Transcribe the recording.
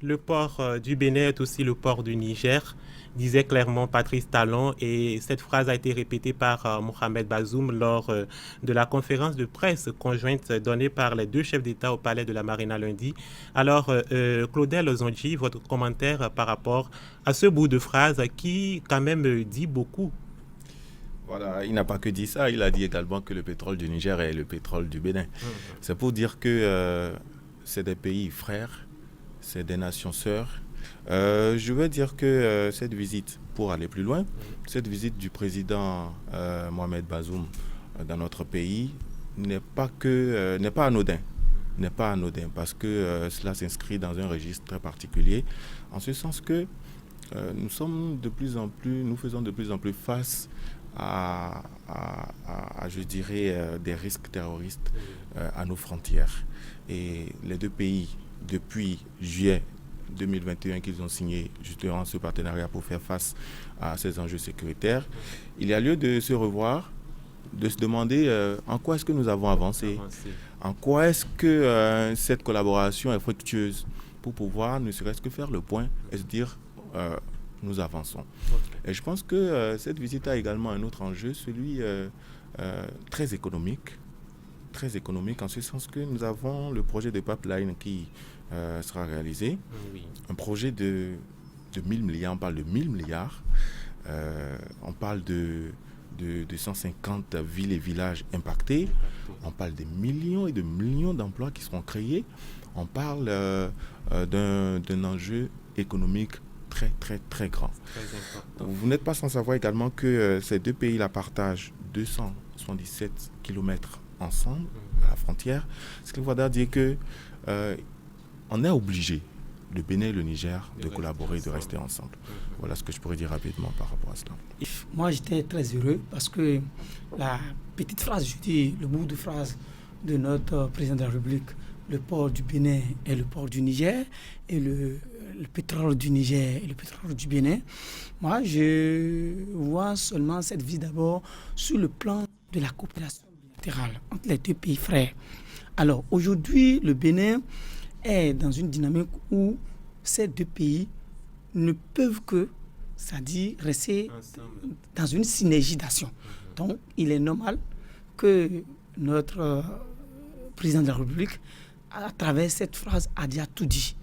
Le port du Bénin est aussi le port du Niger, disait clairement Patrice Talon, et cette phrase a été répétée par Mohamed Bazoum lors de la conférence de presse conjointe donnée par les deux chefs d'État au palais de la Marina lundi. Alors, Claudel Ozondji, votre commentaire par rapport à ce bout de phrase qui quand même dit beaucoup. Voilà, il n'a pas que dit ça, il a dit également que le pétrole du Niger est le pétrole du Bénin. C'est pour dire que c'est des pays frères, c'est des nations sœurs. Je veux dire que cette visite, pour aller plus loin, cette visite du président Mohamed Bazoum dans notre pays n'est pas anodin. N'est pas anodin parce que cela s'inscrit dans un registre très particulier, en ce sens que nous faisons de plus en plus face je dirais, des risques terroristes à nos frontières. Et les deux pays, depuis juillet 2021 qu'ils ont signé justement ce partenariat pour faire face à ces enjeux sécuritaires, il y a lieu de se revoir, de se demander en quoi est-ce que nous avons avancé, en quoi est-ce que cette collaboration est fructueuse pour pouvoir ne serait-ce que faire le point et se dire nous avançons. Et je pense que cette visite a également un autre enjeu, celui très économique en ce sens que nous avons le projet de pipeline qui sera réalisé, un projet de 1000 milliards, on parle de 1000 milliards, on parle de 150 villes et villages impactés, on parle de millions et de millions d'emplois qui seront créés, on parle d'un enjeu économique très très très grand. Vous n'êtes pas sans savoir également que ces deux pays-là partagent 277 kilomètres ensemble à la frontière, ce qui veut dire que on est obligé, le Bénin et le Niger, de collaborer, de rester ensemble. Voilà ce que je pourrais dire rapidement par rapport à cela. Moi, j'étais très heureux parce que la petite phrase, je dis le bout de phrase de notre président de la République, le port du Bénin et le port du Niger, et le pétrole du Niger et le pétrole du Bénin. Moi, je vois seulement cette visite d'abord sur le plan de la coopération bilatérale entre les deux pays frères. Alors, aujourd'hui, le Bénin est dans une dynamique où ces deux pays ne peuvent que, c'est-à-dire rester dans une synergie d'action. Donc, il est normal que notre président de la République, à travers cette phrase, a déjà tout dit.